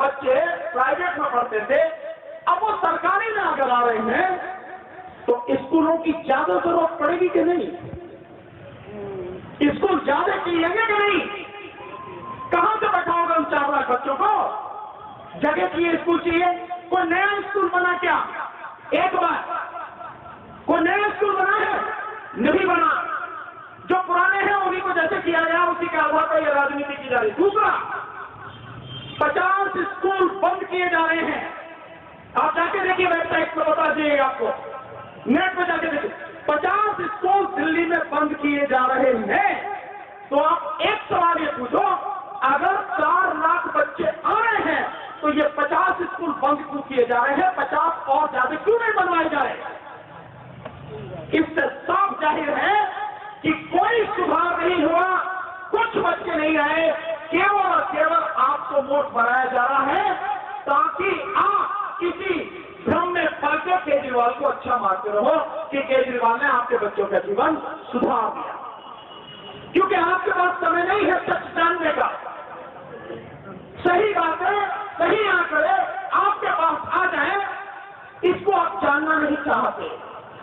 बच्चे प्राइवेट में पढ़ते थे, अब वो सरकारी में अगर आ रहे हैं तो स्कूलों की ज्यादा जरूरत पड़ेगी कि नहीं? स्कूल ज्यादा चाहिए कि नहीं? कहां से बैठाओगे उन 4 लाख बच्चों को? जगह चाहिए, स्कूल चाहिए। कोई नया स्कूल बना क्या? एक बार कोई नया स्कूल बना है? नहीं बना। जो पुराने हैं उन्हीं को जैसे किया गया उसी के आधार पर यह राजनीति की जा रही। दूसरा, 50 स्कूल बंद किए जा रहे हैं। आप जाके देखिए, वेबसाइट पर बता दिए आपको, नेट पर जाके देखिए, 50 स्कूल दिल्ली में बंद किए जा रहे हैं। तो आप एक सवाल ये पूछो, अगर 4 लाख बच्चे आ रहे हैं तो ये 50 स्कूल बंद क्यों किए जा रहे हैं? 50 और ज्यादा क्यों नहीं बनवाए जा रहे? इससे साफ जाहिर है कि कोई सुधार नहीं हुआ, कुछ बच्चे नहीं आए, केवल और केवल आपको वोट बनाया जा रहा है ताकि आप किसी भ्रम में पलकर केजरीवाल को अच्छा मानते रहो कि केजरीवाल ने आपके बच्चों का जीवन सुधार दिया। क्योंकि आपके पास समय नहीं है सच जानने का। सही बातें, सही आंकड़े आपके पास आ जाए, इसको आप जानना नहीं चाहते।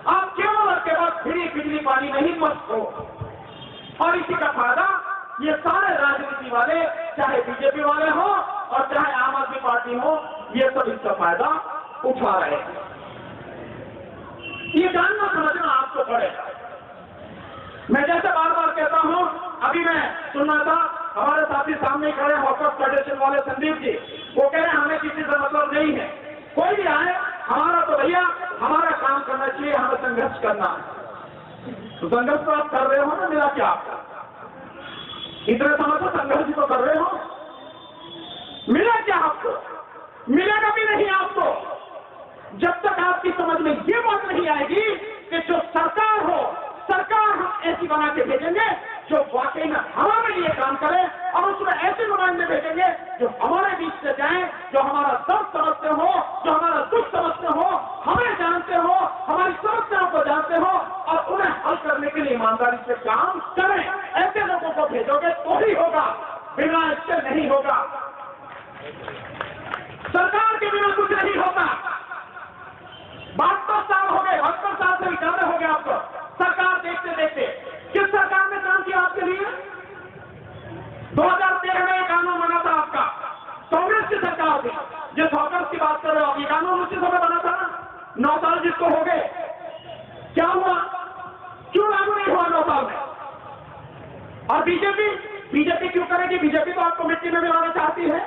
आप केवल और केवल फ्री बिजली पानी नहीं मस्त हो। और इसी का फायदा ये सारे राजनीति वाले, चाहे बीजेपी वाले हो और चाहे आम आदमी पार्टी हो, ये सब इसका फायदा उठा रहे हैं। ये जानना समझना आपको पड़ेगा। मैं जैसे बार बार कहता हूं, अभी मैं सुनना था, हमारे साथी सामने खड़े हॉकर्स फेडरेशन वाले संदीप जी, वो कह रहे हैं हमें किसी से मतलब नहीं है, कोई भी आए, हमारा तो भैया हमारा काम करना चाहिए, हमें संघर्ष करना है। तो संघर्ष तो आप कर रहे हो ना, मिला क्या आपका? इतने समय से संघर्ष तो कर रहे हो, मिला क्या आपको? मिलेगा भी नहीं आपको जब तक आपकी समझ में ये बात नहीं आएगी कि जो सरकार हो, सरकार हम ऐसी बना के भेजेंगे जो वाकई में हमारे लिए काम करे, और उसमें ऐसे नुमाइंदे भेजेंगे जो हमारे बीच से जाएं, जो हमारा दर्द समझते हो, जो हमारा दुख समझते हो, हमें जानते हो, हमारी समस्याओं को जानते हो और उन्हें हल करने के लिए ईमानदारी से काम करें। ऐसे लोगों को भेजोगे तो ही होगा, बिना इससे नहीं होगा। सरकार के बिना कुछ नहीं होता। 72 साल हो गए, 72 साल से भी ज्यादा हो गया आपको सरकार देखते देखते। किस सरकार ने काम किया आपके लिए? 2013 में कानून बना था आपका, कांग्रेस की सरकार थी। जिस हॉकर्स की बात कर रहे हो आप, ये कानून उसी समय बना था ना। 9 साल जिसको हो गए, क्या हुआ? क्यों लागू नहीं हुआ 9 साल में? और बीजेपी क्यों करेगी? बीजेपी तो आपको मिट्टी में मिलाना चाहती है।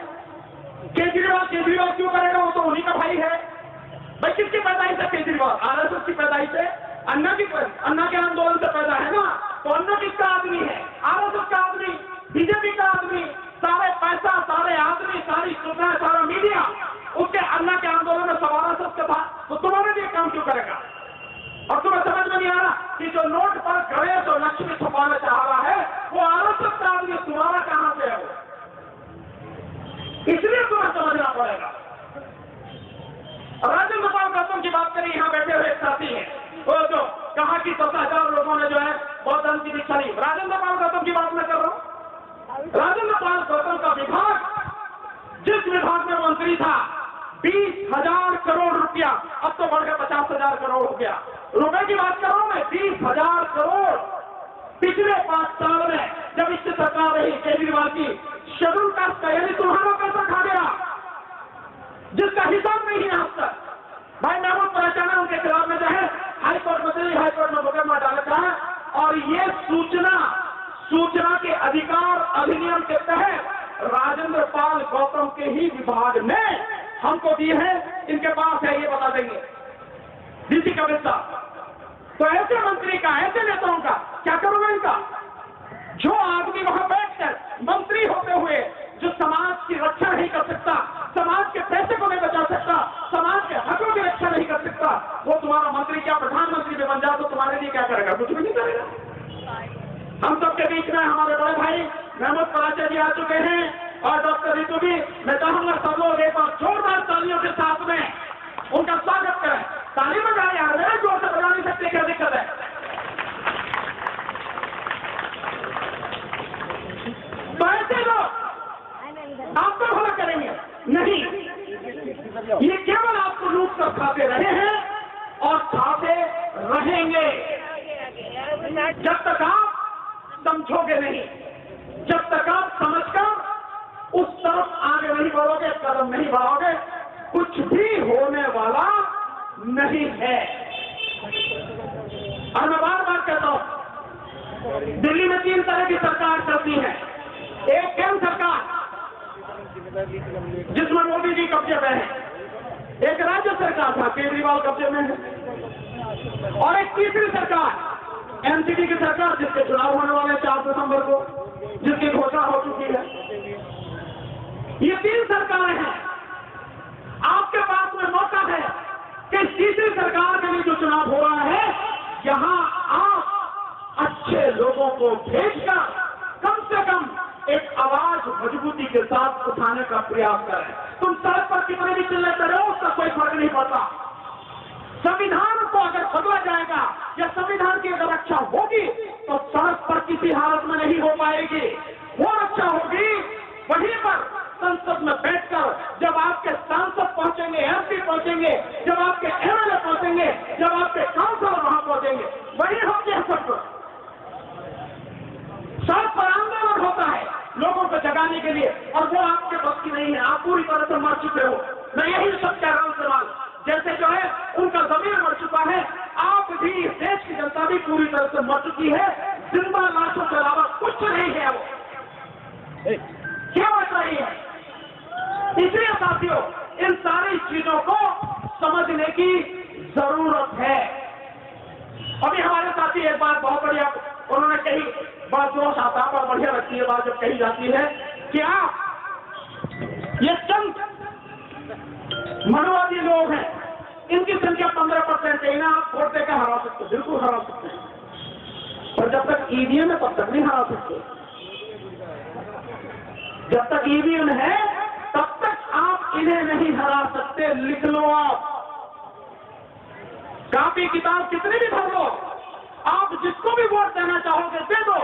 केजरीवाल क्यों करेगा? वो तो उन्हीं का भाई है। भाई किसकी पैदाइश है केजरीवाल? आरएसएस की पैदाइश है, अन्ना के आंदोलन से पैदा है ना। तो अन्ना किसका आदमी है? आरएसएस का आदमी, बीजेपी का आदमी। सारे पैसा, सारे आदमी, सारी सुविधाएं, सारा मीडिया उसके अन्ना के आंदोलन में सब आरएसएस के था। तो तुम्हारे लिए काम क्यों करेगा? और तुम्हें समझ में नहीं आ रहा कि जो नोट पर गणेश और लक्ष्मी छुपाना चाह रहा है वो आरएसएस का आदमी, तुम्हारा कहां से है वो? इसलिए तुम्हें समझना पड़ेगा। राजेंद्र पाल गौतम की बात करें, यहां बैठे हुए साथी हैं, वो जो कहा कि 10,000 लोगों ने जो है बौद्ध धर्म की दीक्षा ली। राजेंद्र पाल गौतम की बात मैं कर रहा हूं। राजेंद्र पाल गौतम का विभाग, जिस विभाग में मंत्री था, 20,000 करोड़ रुपया, अब तो बढ़कर 50,000 करोड़ हो गया। रुपए की बात कर रहा हूं मैं, 20,000 करोड़ पिछले 5 साल में जब इससे सरकार रही केजरीवाल की, शेड्यूल कास्ट का यानी तुम्हारा पैसा खा गया, जिसका हिसाब नहीं है आज तक। भाई महमूद पहचाना उनके खिलाफ में जो है हाईकोर्ट में दिल्ली हाईकोर्ट में मुकदमा डाला था, और ये सूचना के अधिकार अधिनियम के तहत राजेंद्र पाल गौतम के ही विभाग ने हमको दिए हैं, इनके पास है, ये बता देंगे डीसी का हिस्सा। तो ऐसे मंत्री का, ऐसे नेताओं का क्या करोगे इनका? जो आदमी वहां बैठकर मंत्री होते हुए जो समाज की रक्षा नहीं कर सकता, समाज के पैसे को नहीं बचा सकता, समाज के हकों की रक्षा नहीं कर सकता, वो तुम्हारा मंत्री क्या प्रधानमंत्री में बन जाए तो तुम्हारे लिए क्या करेगा? कुछ भी नहीं करेगा। हम सबके बीच में हमारे बड़े भाई महमूद पराचा जी आ चुके हैं और डॉक्टर रितु भी। मैं चाहूंगा सब लोग एक बार जोरदार तालियों के साथ में उनका स्वागत करें। ताली बजाए यार, मेरे जोर से बजा नहीं सकते, क्या दिक्कत है? तो ऐसे लोग आपको भला करेंगे। नहीं, ये केवल आपको लूट कर खाते रहे हैं और खाते रहेंगे जब तक आप समझोगे नहीं, जब तक आप समझकर उस तरफ आगे नहीं बढ़ोगे, कदम नहीं बढ़ाओगे, कुछ भी होने वाला नहीं है। और मैं बार बार कहता हूं, दिल्ली में 3 तरह की सरकार चलती है। एक केंद्र सरकार जिसमें मोदी जी कब्जे में है, एक राज्य सरकार था केजरीवाल कब्जे में है, और एक तीसरी सरकार एनसीपी की सरकार जिसके चुनाव होने वाले 4 दिसंबर को, जिसकी घोषणा हो चुकी है। ये 3 सरकारें हैं। आपके पास में मौका है कि तीसरी सरकार के लिए जो चुनाव हो रहा है, यहां आप अच्छे लोगों को भेजकर कम से कम एक आवाज मजबूती के साथ उठाने का प्रयास करें। तुम सड़क पर कितने भी चिल्लाते रहो, उसका कोई फर्क नहीं पड़ता। संविधान को अगर बदला जाएगा या संविधान की अगर रक्षा होगी तो सड़क पर किसी हालत में नहीं हो पाएगी। वो रक्षा होगी वहीं पर संसद में बैठकर, जब आपके सांसद पहुंचेंगे, एमपी पहुंचेंगे, जब आपके एमएलए पहुंचेंगे, जब आपके काउंसिलर वहां पहुंचेंगे, वहीं हम कह सकते। सड़क पर आंदोलन होता है लोगों को जगाने के लिए, और वो आपके बस की नहीं है। आप पूरी तरह से मर चुके हो। मैं यही सब कह रहा हूं सवाल, जैसे जो है उनका जमीन मर चुका है, आप भी, देश की जनता भी पूरी तरह से मर चुकी है। जिंदा लाशों के अलावा कुछ नहीं है। वो क्या बच रही है? इसलिए साथियों, इन सारी चीजों को समझने की जरूरत है। अभी हमारे साथी एक बात बहुत बढ़िया उन्होंने कही, बात जोश आता है और बढ़िया लगती है बात जब कही जाती है कि आप ये चंद मनुवादी लोग हैं, इनकी संख्या 15% है, इन्हें आप वोट देकर हरा सकते, बिल्कुल हरा सकते हैं, पर जब तक ईवीएम है तब तक नहीं हरा सकते। जब तक ईवीएम है तब तक आप इन्हें नहीं हरा सकते। लिख लो, आप कापी किताब कितनी भी भर लो, आप जिसको भी वोट देना चाहोगे दे दो,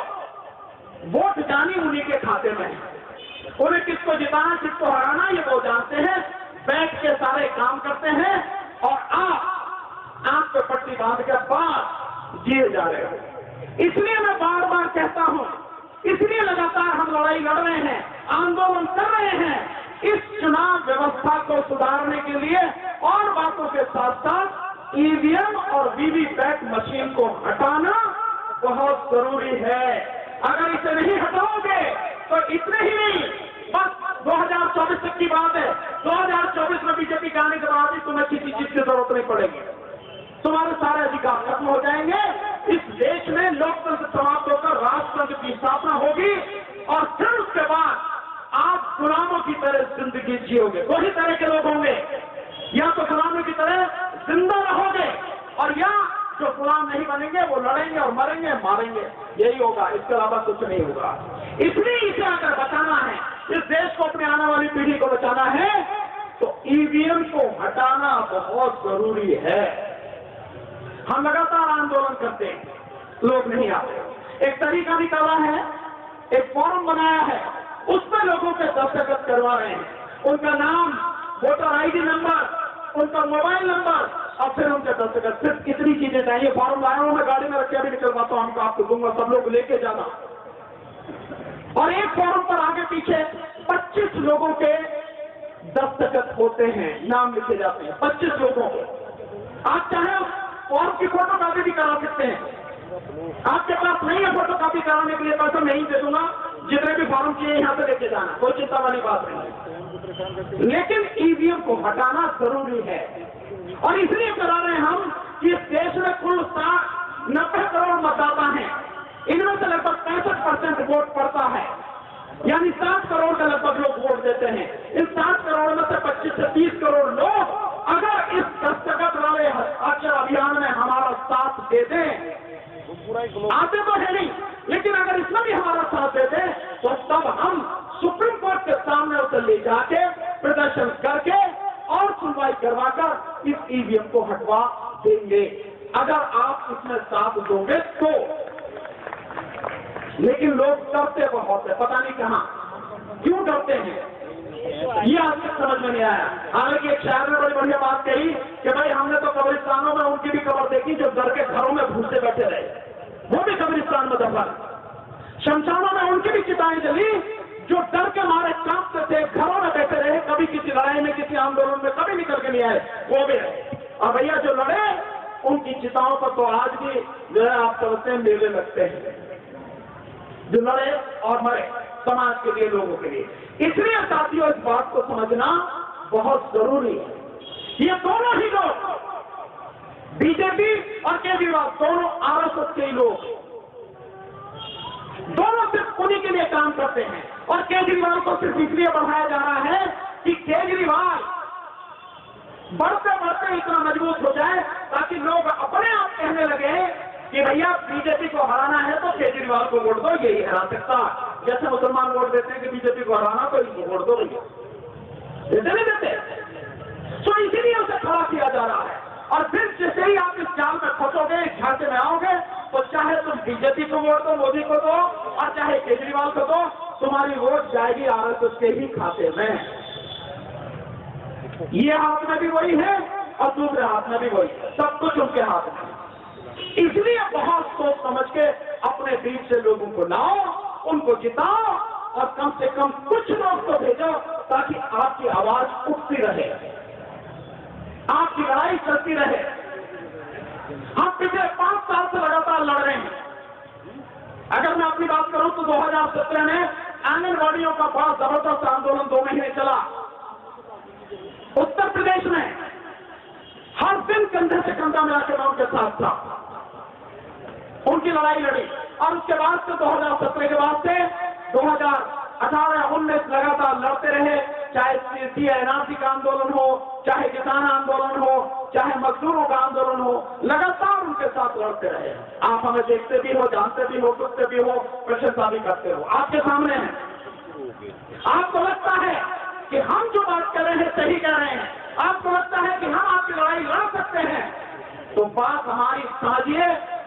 वोट जानी उन्हीं के खाते में है। उन्हें किसको जिताना किसको हराना ये वो जानते हैं, बैठ के सारे काम करते हैं, और आप आंख पे पट्टी बांध के बात जिए जा रहे हो। इसलिए मैं बार बार कहता हूं, इसलिए लगातार हम लड़ाई लड़ रहे हैं, आंदोलन कर रहे हैं, इस चुनाव व्यवस्था को सुधारने के लिए, और बातों के साथ साथ ईवीएम और वीवीपैट मशीन को हटाना बहुत जरूरी है। अगर इसे नहीं हटाओगे तो इतने ही नहीं, बस 2024 तक की बात है, 2024 में बीजेपी के आने के बाद ही तुम्हें किसी चीज की जरूरत नहीं पड़ेगी, तुम्हारे सारे अधिकार खत्म हो जाएंगे। इस देश में लोकतंत्र समाप्त होकर राष्ट्रतंत्र की स्थापना होगी, और फिर उसके बाद आप गुलामों की तरह जिंदगी जियोगे। 2 ही तरह के लोग होंगे, या तो गुलामों की तरह जिंदा रहोगे, और या जो गुलाम नहीं बनेंगे वो लड़ेंगे और मरेंगे मारेंगे, यही होगा, इसके अलावा कुछ नहीं होगा। इसलिए इसे अगर बचाना है, इस देश को, अपने आने वाली पीढ़ी को बचाना है, तो ईवीएम को हटाना बहुत जरूरी है। हम लगातार आंदोलन करते हैं, लोग नहीं आते। एक तरीका निकाला है, एक फॉर्म बनाया है, उस पर लोगों के दस्तखत करवा रहे हैं, उनका नाम, वोटर आईडी नंबर, उनका मोबाइल नंबर, और फिर उनके दस्तखत। सिर्फ इतनी चीजें चाहिए। फॉर्म लाया हूं मैं, गाड़ी में रख के अभी निकलवाता हूं, हमको आपको दूंगा, सब लोग लेके जाना। और एक फॉर्म पर आगे पीछे 25 लोगों के दस्तखत होते हैं, नाम लिखे जाते हैं, 25 लोगों के। आप चाहे फॉर्म की फोटो कॉपी भी करा सकते हैं। आपके पास नहीं है फोटो कॉपी कराने के लिए, पैसा नहीं दे दूंगा, जितने भी फॉर्म चाहिए यहां से लेके जाना, कोई चिंता वाली बात नहीं है। लेकिन ईवीएम को हटाना जरूरी है, और इसलिए करा रहे हैं हम कि इस देश में कुल 90 करोड़ मतदाता हैं, इनमें से लगभग 65% वोट पड़ता है, यानी 7 करोड़ के लगभग लोग वोट देते हैं। इन 7 करोड़ में से 25 से 30 करोड़ लोग अगर इस दस्तखत वाले हस्ताक्षर अभियान में हमारा साथ दे दें, आते तो है नहीं, लेकिन अगर इसमें भी हमारा साथ दे दें, तो तब हम सुप्रीम कोर्ट के सामने उसे ले जाके प्रदर्शन करके और सुनवाई करवाकर इस ईवीएम को हटवा देंगे, अगर आप इसमें साथ दोगे तो। लेकिन लोग डरते बहुत है, पता नहीं कहां क्यों डरते हैं। ये आज तक समझ में नहीं आया। हालांकि एक शायर ने बड़ी बढ़िया बात कही कि भाई हमने तो कब्रिस्तानों में उनकी भी कब्र देखी जो डर के घरों में भूसे बैठे रहे, वो भी कब्रिस्तान में दफन। शमशानों में उनकी भी चिताएं जली जो डर के मारे कांपते थे, घरों में बैठे रहे, कभी किसी लड़ाई में किसी आंदोलन में कभी निकल के नहीं आए, वो भी रहे। और भैया जो लड़े उनकी चिताओं पर तो आज भी जो है आप समझते हैं मेले लगते हैं, जो लड़े और मरे समाज के लिए, लोगों के लिए। इसलिए साथियों इस बात को समझना बहुत जरूरी है। ये दोनों ही लोग, बीजेपी और केजरीवाल, दोनों आरएसएस के ही लोग, दोनों सिर्फ उन्हीं के लिए काम करते हैं। और केजरीवाल को सिर्फ इसलिए बढ़ाया जा रहा है कि केजरीवाल बढ़ते बढ़ते इतना मजबूत हो जाए ताकि लोग अपने आप कहने लगे कि भैया बीजेपी को हराना है तो केजरीवाल को वोट दो, यही हरा सकता। जैसे मुसलमान वोट देते हैं कि बीजेपी को हराना तो इनको वोट दो, भैया देते नहीं देते। तो इसीलिए उसे खड़ा किया जा रहा है। और फिर जैसे ही आप इस जाल में फंसोगे, इस झांसे में आओगे, तो चाहे तुम बीजेपी को वोट दो, मोदी को दो, और चाहे केजरीवाल को दो, तुम्हारी वोट जाएगी आरएसएस के ही खाते में। ये हाथ में भी वही है और दूसरे हाथ में भी वही है, सब कुछ उनके हाथ में। इसलिए बहुत सोच समझ के अपने बीच से लोगों को लाओ, उनको जिताओ, और कम से कम कुछ लोग तो भेजो ताकि आपकी आवाज उठती रहे, आपकी लड़ाई चलती रहे। हम पिछले 5 साल से लगातार लड़ रहे हैं। अगर मैं अपनी बात करूं तो 2017 में आंगनबाड़ियों का बड़ा जबरदस्त आंदोलन 2 महीने चला। उत्तर प्रदेश में हर दिन कंधे से कंधा मिला के मैं उनके साथ था, उनकी लड़ाई लड़ी। और उसके बाद से 2017 के बाद से 2018-19 लगातार लड़ते रहे, चाहे एनआरसी का आंदोलन हो, चाहे किसान आंदोलन हो, चाहे मजदूरों का आंदोलन हो, लगातार उनके साथ लड़ते रहे। आप हमें देखते भी हो, जानते भी हो, सुनते भी हो, प्रशंसा भी करते हो, आपके सामने है। आपको लगता है कि हम जो बात कर रहे हैं सही कह रहे हैं, आपको लगता है कि हम आपकी लड़ाई लड़ सकते हैं, तो बात हमारी समझिए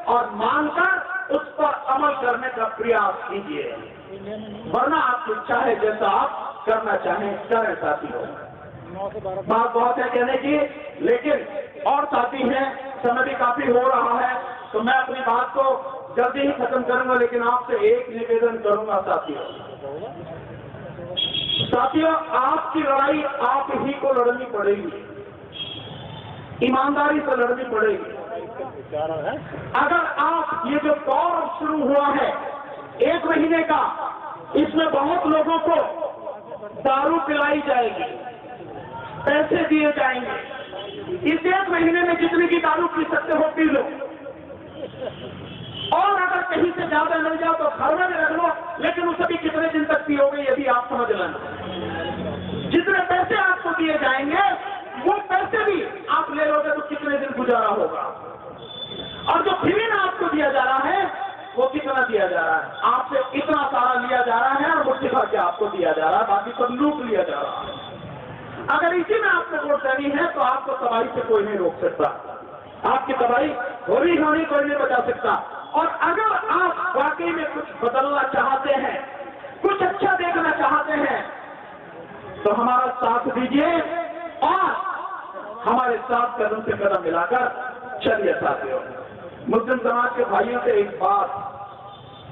और मानकर उस पर अमल करने का प्रयास कीजिए, वरना आपकी इच्छा है जैसा आप करना चाहें करें। साथियों बात बहुत है कहने की, लेकिन और साथी हैं, समय भी काफी हो रहा है, तो मैं अपनी बात को जल्दी ही खत्म करूंगा। लेकिन आपसे एक निवेदन करूंगा साथियों, आपकी लड़ाई आप ही को लड़नी पड़ेगी, ईमानदारी से लड़नी पड़ेगी। अगर आप ये जो दौर शुरू हुआ है 1 महीने का, इसमें बहुत लोगों को दारू पिलाई जाएगी, पैसे दिए जाएंगे। इस 1 महीने में जितनी भी दारू पी सकते हो पी लो, और अगर कहीं से ज्यादा मिल जाओ तो घर में भी रख लो, लेकिन उसे भी कितने दिन तक पियोगे ये भी आप समझ लेना। जितने पैसे आपको दिए जाएंगे वो पैसे भी आप ले लोगे तो कितने दिन गुजारा होगा। और जो फ्री में आपको दिया जा रहा है वो कितना दिया जा रहा है, आपसे इतना सारा लिया जा रहा है और मुट्ठी भर के आपको दिया जा रहा है, बाकी सब लूट लिया जा रहा है। अगर इसी में आपको वोट देनी है तो आपको तबाही से कोई नहीं रोक सकता, आपकी तबाही होनी कोई नहीं बचा सकता। और अगर आप वाकई में कुछ बदलना चाहते हैं, कुछ अच्छा देखना चाहते हैं, तो हमारा साथ दीजिए और हमारे साथ कदम से कदम मिलाकर चलिए। साथियों, मुस्लिम समाज के भाइयों से एक बात,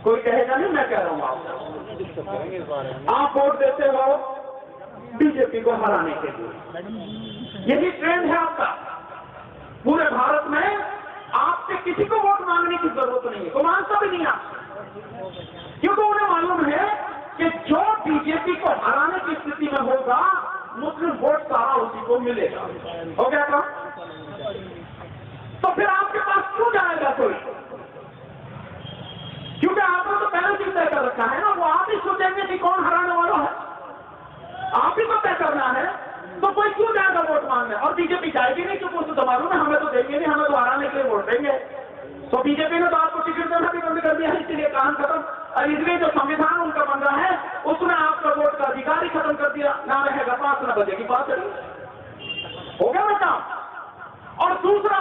कोई कहेगा नहीं, मैं कह रहा हूं आप वोट देते हो बीजेपी को हराने के लिए, यही ट्रेंड है आपका। पूरे भारत में आपसे किसी को वोट मांगने की जरूरत नहीं है, वो मांगता भी नहीं आप, क्योंकि उन्हें मालूम है कि जो बीजेपी को हराने की स्थिति में होगा मुस्लिम वोट सारा उसी को मिलेगा। हो गया काम? तो फिर आपके पास क्यों जाएगा कोई? क्योंकि आपने तो पहले ही तय कर रखा है ना, वो आप ही सोचेंगे कि कौन हराने वाला है, आप ही को तय करना है, तो कोई क्यों जाएगा वोट मांगने? और बीजेपी जाएगी नहीं, क्योंकि उसको तो मालूम है हमें तो देंगे नहीं, हमें तो हराने के लिए वोट देंगे। तो बीजेपी ने तो आपको टिकट देना भी बंद कर दिया है, इसलिए कहानी खत्म। और इसलिए जो संविधान उनका बन रहा है उसमें आपका वोट का अधिकार ही खत्म कर दिया, ना रहेगा पास ना बजेगी बात। हो गया ना काम? और दूसरा,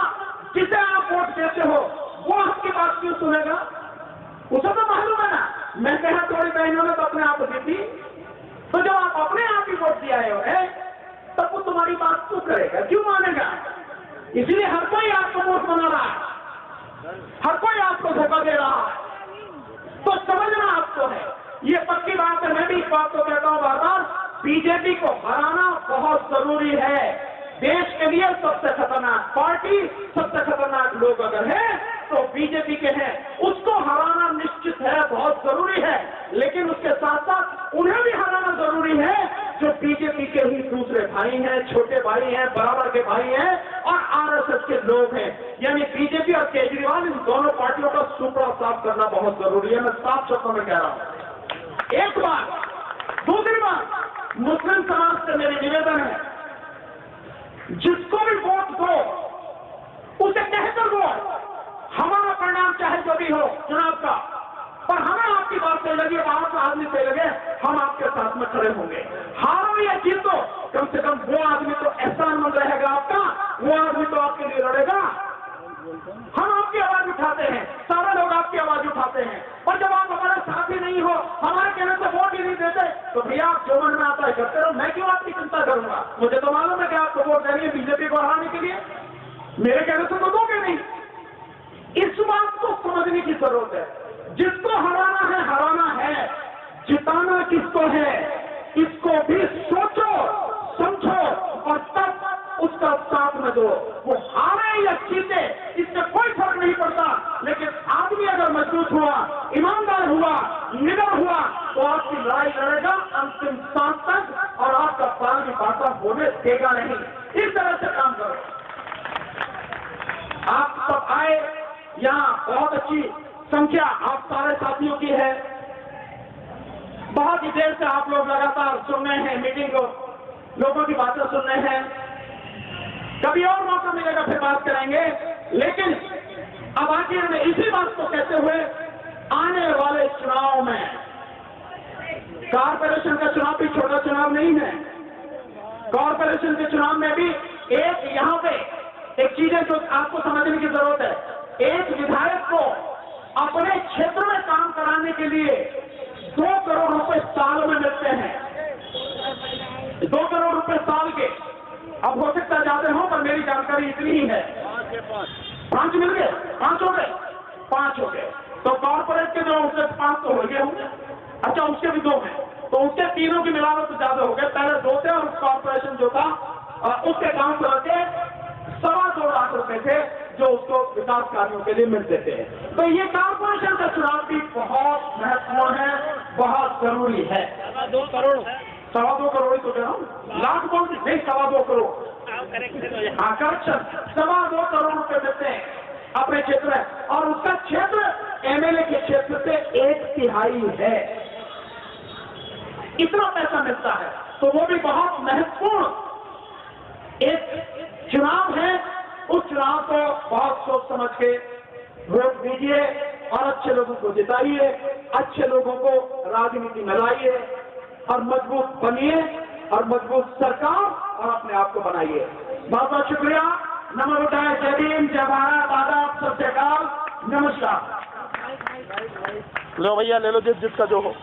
जिसे आप वोट देते हो वो आपकी बात क्यों सुनेगा? उसे तो मालूम है ना, मैं कहा थोड़ी बहनों ने तो अपने आप को दी थी, तो जब आप अपने आप ही वोट दिया पार्टी आए हुए हैं, तब वो तुम्हारी बात क्यों करेगा, क्यों मानेगा? इसलिए हर कोई आपको वोट बना रहा है, हर कोई आपको धोखा दे रहा है, तो समझना आपको है। ये पक्की बात है, मैं भी इस बात को कहता हूं बार बार, बीजेपी को हराना बहुत जरूरी है। देश के लिए सबसे खतरनाक पार्टी, सबसे खतरनाक लोग अगर है तो बीजेपी के हैं। उसको हराना निश्चित है, बहुत जरूरी है, लेकिन उसके साथ साथ उन्हें भी हराना जरूरी है जो बीजेपी के ही दूसरे भाई हैं, छोटे भाई हैं, बराबर के भाई हैं और आरएसएस के लोग हैं। यानी बीजेपी और केजरीवाल, इन दोनों पार्टियों का सुपड़ा साफ करना बहुत जरूरी है। मैं साफ शब्दों में कह रहा हूं। एक बात। दूसरी बात, मुस्लिम समाज से मेरी निवेदन है, जिसको भी वोट दो उसे कहकर दो, हमारा परिणाम चाहे जो भी हो चुनाव का, पर हमें आपकी बात सही लगी, आप आदमी सही लगे, हम आपके साथ में खड़े होंगे। हारो या जीतो, कम से कम वो आदमी तो एहसानमंद रहेगा आपका, वो आदमी तो आपके लिए लड़ेगा। हम आपकी आवाज उठाते हैं, सारे लोग आपकी आवाज उठाते हैं, और जब आप हमारे साथ ही नहीं हो, हमारे कहने से वोट ही नहीं देते, तो भैया आप जो मन में आता है करते रहो, मैं क्यों आपकी चिंता करूंगा? मुझे तो मालूम है कि आपको वोट देनी है बीजेपी को हराने के लिए, मेरे कहने से तो दोगे नहीं। इस बात को समझने की जरूरत है। जिसको हराना है, जिताना किसको है, इसको भी सोचो, समझो और तब उसका साथ में दो। वो हारे या जीते इससे कोई फर्क नहीं पड़ता, लेकिन आदमी अगर मजबूत हुआ, ईमानदार हुआ, निडर हुआ, तो आपकी लड़ाई लड़ेगा अंतिम सांस तक और आपका पाल की बाता होने देगा नहीं। इस तरह से काम करो। आप सब आए, यहाँ बहुत अच्छी संख्या आप सारे साथियों की है, बहुत ही देर से आप लोग लगातार सुन रहे हैं मीटिंग को, लोगों की बातें सुन रहे हैं। कभी और मौका मिलेगा फिर बात करेंगे, लेकिन अब आखिर में इसी बात को कहते हुए, आने वाले चुनाव में कॉर्पोरेशन का चुनाव भी छोटा चुनाव नहीं है। कॉर्पोरेशन के चुनाव में भी एक यहाँ पे एक चीज है जो आपको समझने की जरूरत है। एक विधायक को अपने क्षेत्र में काम कराने के लिए 2 करोड़ रुपए साल में मिलते हैं। 2 करोड़ रुपए साल के, अब हो सकता ज्यादा हो, पर मेरी जानकारी इतनी ही है। 5 मिल गए, 5 हो गए, 5 हो गए, तो कॉर्पोरेट के जो उससे 5 तो हो गए होंगे। अच्छा, उसके भी 2 हैं, तो उसके तीनों की मिलावट तो ज्यादा हो गए। पहले 2 थे और कॉर्पोरेशन जो था उसके काम करके 2.25 लाख रुपए थे जो उसको विकास कार्यों के लिए मिलते थे। तो ये कॉर्पोरेशन का चुनाव भी बहुत महत्वपूर्ण है, बहुत जरूरी है। 2 करोड़ 2.25 करोड़ ही तो कह रहा हूँ, लाख कौन सी नहीं, 2.25 करोड़। हाँ, करेक्शन, 2.25 करोड़ रुपए मिलते हैं अपने क्षेत्र में, और उसका क्षेत्र एमएलए के क्षेत्र से 1/3 है। इतना पैसा मिलता है, तो वो भी बहुत महत्वपूर्ण एक चुनाव है। उस चुनाव को बहुत सोच समझ के वोट दीजिए और अच्छे लोगों को जिताइए, अच्छे लोगों को राजनीति में लाइए और मजबूत बनिए और मजबूत सरकार और अपने आप को बनाइए। बहुत बहुत शुक्रिया। नमो बुद्धाय, जय भीम, जय भारत, आदाब, सत श्री अकाल, नमस्कार। लो भैया, ले लो जिसका जो हो।